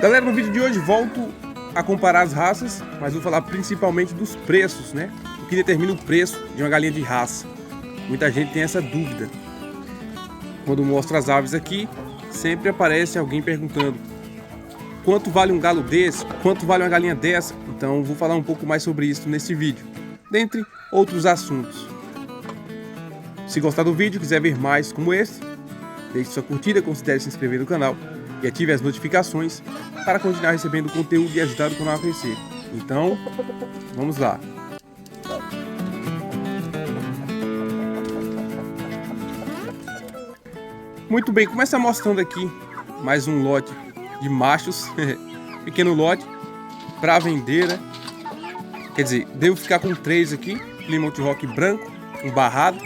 Galera, no vídeo de hoje volto a comparar as raças, mas vou falar principalmente dos preços, né? O que determina o preço de uma galinha de raça. Muita gente tem essa dúvida. Quando mostro as aves aqui, sempre aparece alguém perguntando: quanto vale um galo desse? Quanto vale uma galinha dessa? Então vou falar um pouco mais sobre isso nesse vídeo, dentre outros assuntos. Se gostar do vídeo, quiser ver mais como esse, deixe sua curtida, considere se inscrever no canal e ative as notificações para continuar recebendo conteúdo e ajudar o canal a crescer. Então, vamos lá. Muito bem, começa mostrando aqui mais um lote de machos, pequeno lote, para vender, né? Quer dizer, devo ficar com 3 aqui, Plymouth Rock branco, um barrado,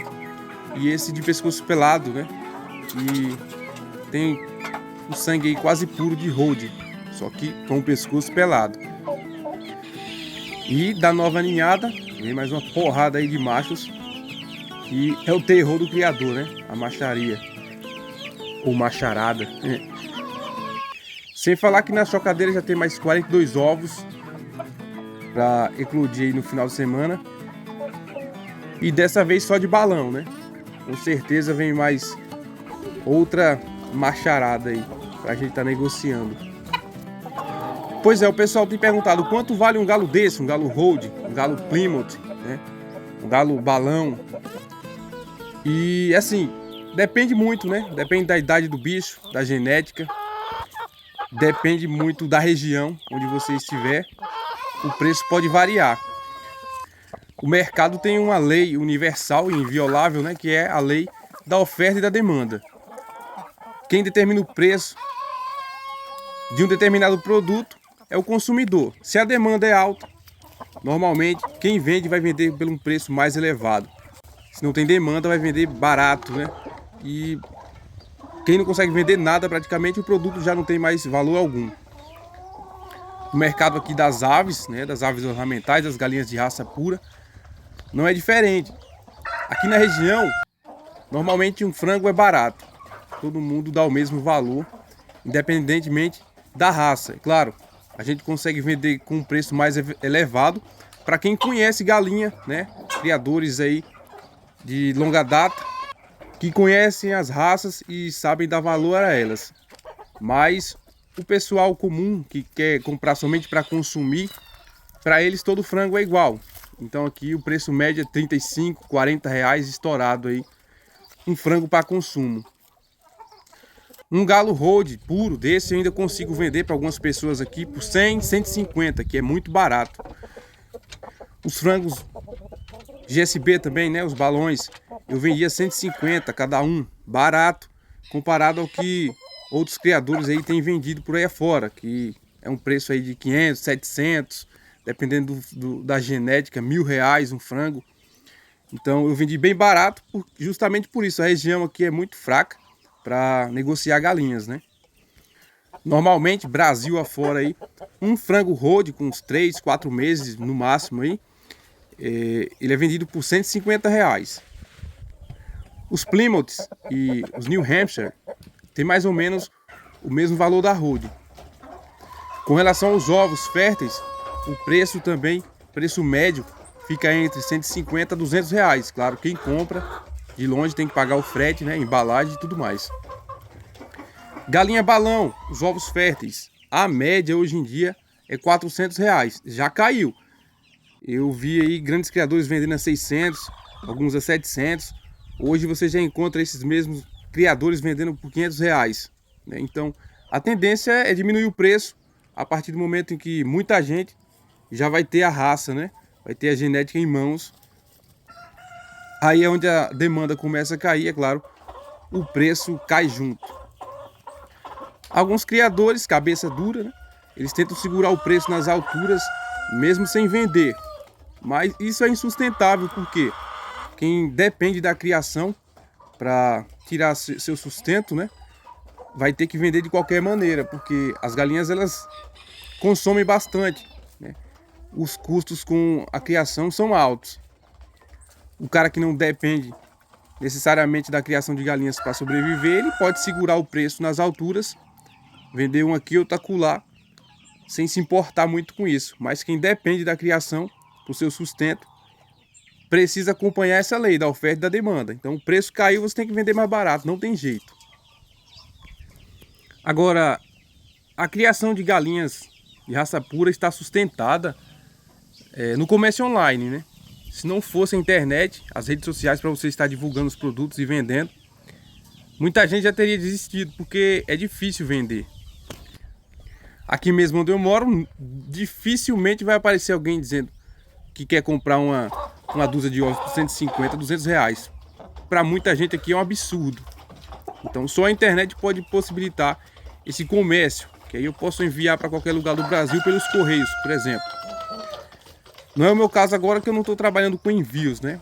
e esse de pescoço pelado, né? E tem o sangue aí quase puro de Rhode, só que com o pescoço pelado. E da nova ninhada, vem mais uma porrada aí de machos, que é o terror do criador, né? A macharia, ou macharada. Sem falar que na chocadeira já tem mais 42 ovos para eclodir aí no final de semana. E dessa vez só de balão, né? Com certeza vem mais outra macharada aí pra gente tá negociando. Pois é, o pessoal tem perguntado quanto vale um galo desse, um galo Rhode, um galo Plymouth, né? Um galo balão. E assim, depende muito, né? Depende da idade do bicho, da genética. Depende muito da região onde você estiver. O preço pode variar. O mercado tem uma lei universal e inviolável, né? Que é a lei da oferta e da demanda. Quem determina o preço de um determinado produto é o consumidor. Se a demanda é alta, normalmente quem vende vai vender por um preço mais elevado. Se não tem demanda, vai vender barato, né? E quem não consegue vender nada, praticamente o produto já não tem mais valor algum. O mercado aqui das aves, né? Das aves ornamentais, das galinhas de raça pura, não é diferente. Aqui na região, normalmente um frango é barato. Todo mundo dá o mesmo valor, independentemente da raça. É claro, a gente consegue vender com um preço mais elevado para quem conhece galinha, né? Criadores aí de longa data, que conhecem as raças e sabem dar valor a elas. Mas o pessoal comum que quer comprar somente para consumir, para eles todo frango é igual. Então aqui o preço médio é 35, 40 reais estourado aí, um frango para consumo. Um galo Rhode puro desse eu ainda consigo vender para algumas pessoas aqui por 100, 150, que é muito barato. Os frangos GSB também, né, os balões, eu vendia 150 cada um, barato, comparado ao que outros criadores aí têm vendido por aí afora, que é um preço aí de 500, 700, dependendo da genética, R$1.000 um frango. Então eu vendi bem barato, justamente por isso. A região aqui é muito fraca para negociar galinhas, né? Normalmente, Brasil afora aí, um frango Rhode com uns 3, 4 meses no máximo aí, ele é vendido por R$150. Os Plymouths e os New Hampshire tem mais ou menos o mesmo valor da Rhode. Com relação aos ovos férteis, o preço também, preço médio, fica entre 150 a R$200. Claro, quem compra de longe tem que pagar o frete, né, embalagem e tudo mais. Galinha balão, os ovos férteis, a média hoje em dia é R$400. Já caiu. Eu vi aí grandes criadores vendendo a 600, alguns a 700. Hoje você já encontra esses mesmos criadores vendendo por R$500, né? Então a tendência é diminuir o preço a partir do momento em que muita gente já vai ter a raça, né? Vai ter a genética em mãos. Aí é onde a demanda começa a cair, é claro, o preço cai junto. Alguns criadores, cabeça dura, né? Eles tentam segurar o preço nas alturas, mesmo sem vender. Mas isso é insustentável, porque quem depende da criação para tirar seu sustento, né? Vai ter que vender de qualquer maneira, porque as galinhas elas consomem bastante, né? Os custos com a criação são altos. O cara que não depende necessariamente da criação de galinhas para sobreviver, ele pode segurar o preço nas alturas, vender um aqui, outro acolá, sem se importar muito com isso. Mas quem depende da criação para o seu sustento precisa acompanhar essa lei da oferta e da demanda. Então o preço caiu, você tem que vender mais barato, não tem jeito. Agora, a criação de galinhas de raça pura está sustentada no comércio online, né? Se não fosse a internet, as redes sociais para você estar divulgando os produtos e vendendo, muita gente já teria desistido, porque é difícil vender. Aqui mesmo onde eu moro, dificilmente vai aparecer alguém dizendo que quer comprar uma dúzia de ovos por 150, 200 reais. Para muita gente aqui é um absurdo. Então só a internet pode possibilitar esse comércio, que aí eu posso enviar para qualquer lugar do Brasil pelos correios, por exemplo. Não é o meu caso agora, que eu não estou trabalhando com envios, né?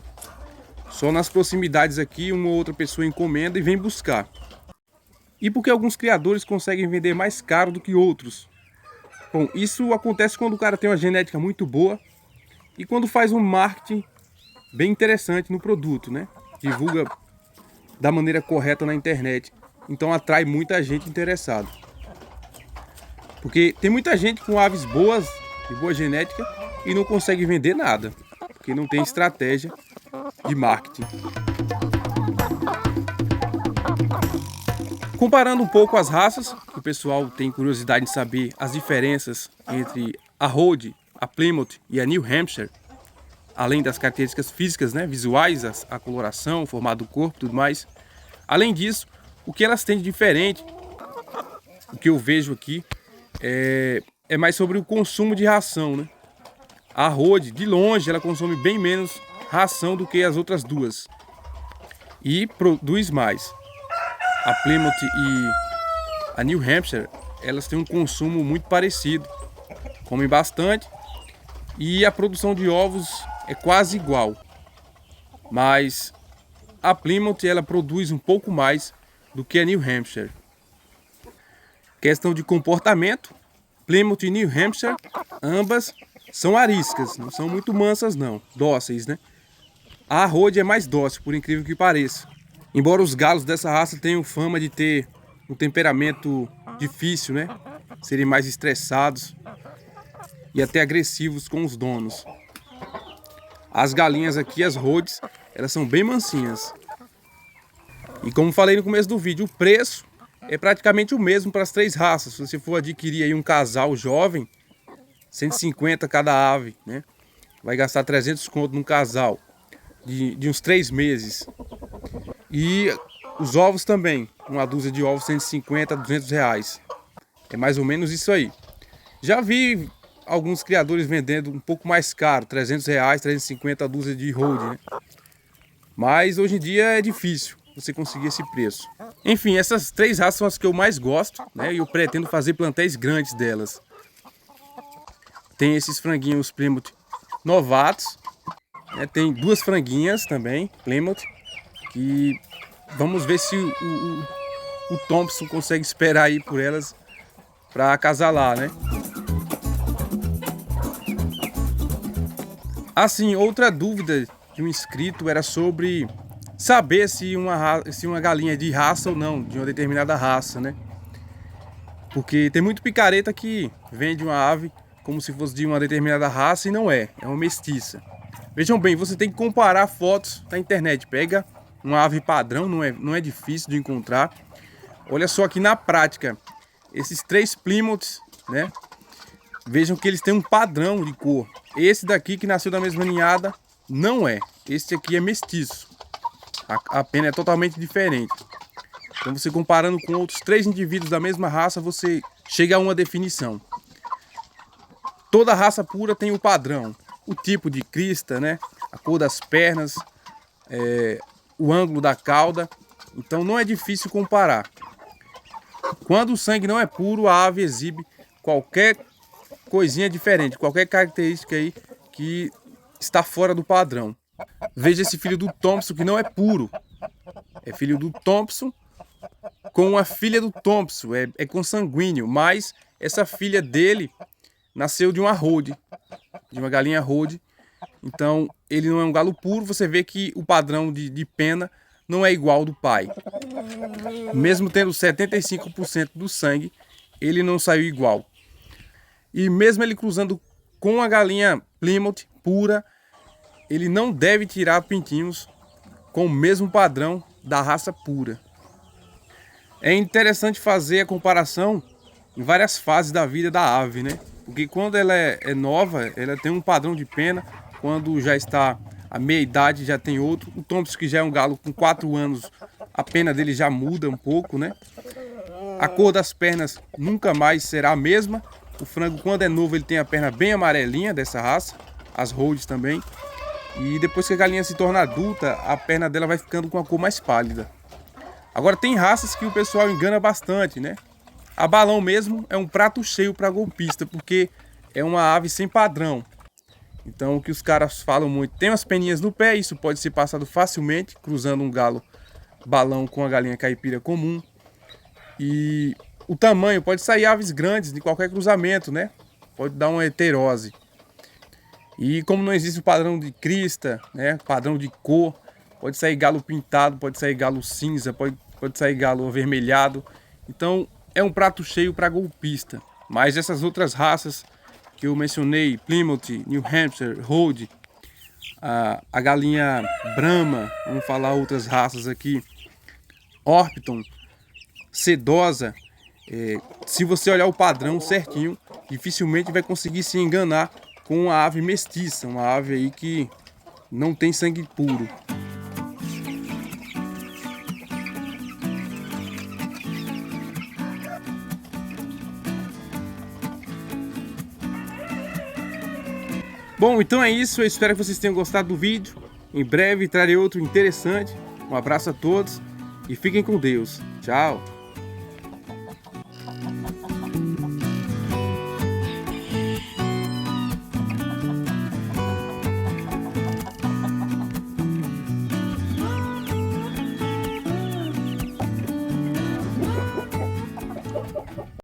Só nas proximidades aqui, uma ou outra pessoa encomenda e vem buscar. E porque alguns criadores conseguem vender mais caro do que outros? Bom, isso acontece quando o cara tem uma genética muito boa e quando faz um marketing bem interessante no produto, né? Divulga da maneira correta na internet. Então atrai muita gente interessada. Porque tem muita gente com aves boas, de boa genética, e não consegue vender nada, porque não tem estratégia de marketing. Comparando um pouco as raças, o pessoal tem curiosidade em saber as diferenças entre a Rhode, a Plymouth e a New Hampshire, além das características físicas, né, visuais, a coloração, o formato do corpo, tudo mais. Além disso, o que elas têm de diferente, o que eu vejo aqui, é mais sobre o consumo de ração, né? A Rhode, de longe, ela consome bem menos ração do que as outras duas e produz mais. A Plymouth e a New Hampshire, elas têm um consumo muito parecido, comem bastante e a produção de ovos é quase igual. Mas a Plymouth, ela produz um pouco mais do que a New Hampshire. Questão de comportamento, Plymouth e New Hampshire, ambas são ariscas, não são muito mansas não, dóceis, né? A Rhode é mais dócil, por incrível que pareça. Embora os galos dessa raça tenham fama de ter um temperamento difícil, né? Serem mais estressados e até agressivos com os donos. As galinhas aqui, as Rhodes, elas são bem mansinhas. E como falei no começo do vídeo, o preço é praticamente o mesmo para as três raças. Se você for adquirir aí um casal jovem, 150 cada ave, né? Vai gastar 300 conto num casal de uns 3 meses. E os ovos também, uma dúzia de ovos 150 a 200 reais. É mais ou menos isso aí. Já vi alguns criadores vendendo um pouco mais caro, 300 reais, 350 a dúzia de Rhode, né? Mas hoje em dia é difícil você conseguir esse preço. Enfim, essas três raças são as que eu mais gosto, né? E eu pretendo fazer plantéis grandes delas. Tem esses franguinhos Plymouth novatos, né? Tem duas franguinhas também, Plymouth, que vamos ver se o Thompson consegue esperar aí por elas para acasalar, né? Assim, outra dúvida de um inscrito era sobre saber se uma galinha é de raça ou não, de uma determinada raça, né? Porque tem muito picareta que vende uma ave como se fosse de uma determinada raça e não é, é uma mestiça. Vejam bem, você tem que comparar fotos na internet, pega uma ave padrão, não é difícil de encontrar. Olha só aqui na prática, esses três Plymouths, né? Vejam que eles têm um padrão de cor. Esse daqui que nasceu da mesma ninhada não é. Esse aqui é mestiço. A pena é totalmente diferente. Então você comparando com outros três indivíduos da mesma raça, você chega a uma definição. Toda raça pura tem o padrão. O tipo de crista, né? A cor das pernas, o ângulo da cauda. Então não é difícil comparar. Quando o sangue não é puro, a ave exibe qualquer coisinha diferente, qualquer característica aí que está fora do padrão. Veja esse filho do Thompson que não é puro. É filho do Thompson com a filha do Thompson, é consanguíneo, mas essa filha dele nasceu de uma Rhode, de uma galinha Rhode. Então ele não é um galo puro, você vê que o padrão de pena não é igual ao do pai. Mesmo tendo 75% do sangue, ele não saiu igual. E mesmo ele cruzando com a galinha Plymouth pura, ele não deve tirar pintinhos com o mesmo padrão da raça pura. É interessante fazer a comparação em várias fases da vida da ave, né? Porque quando ela é nova, ela tem um padrão de pena. Quando já está a meia idade, já tem outro. O Thompson, que já é um galo com 4 anos, a pena dele já muda um pouco, né? A cor das pernas nunca mais será a mesma. O frango, quando é novo, ele tem a perna bem amarelinha dessa raça. As Rhodes também. E depois que a galinha se torna adulta, a perna dela vai ficando com a cor mais pálida. Agora tem raças que o pessoal engana bastante, né? A balão mesmo é um prato cheio para golpista, porque é uma ave sem padrão. Então o que os caras falam muito, tem umas peninhas no pé, isso pode ser passado facilmente, cruzando um galo balão com a galinha caipira comum. E o tamanho, pode sair aves grandes de qualquer cruzamento, né? Pode dar uma heterose. E como não existe o padrão de crista, né? Padrão de cor, pode sair galo pintado, pode sair galo cinza, pode sair galo avermelhado. Então é um prato cheio para golpista. Mas essas outras raças que eu mencionei, Plymouth, New Hampshire, Rhode, a galinha Brahma, vamos falar outras raças aqui, Orpington, Sedosa, se você olhar o padrão certinho, dificilmente vai conseguir se enganar com uma ave mestiça, uma ave aí que não tem sangue puro. Bom, então é isso, eu espero que vocês tenham gostado do vídeo. Em breve trarei outro interessante. Um abraço a todos e fiquem com Deus. Tchau!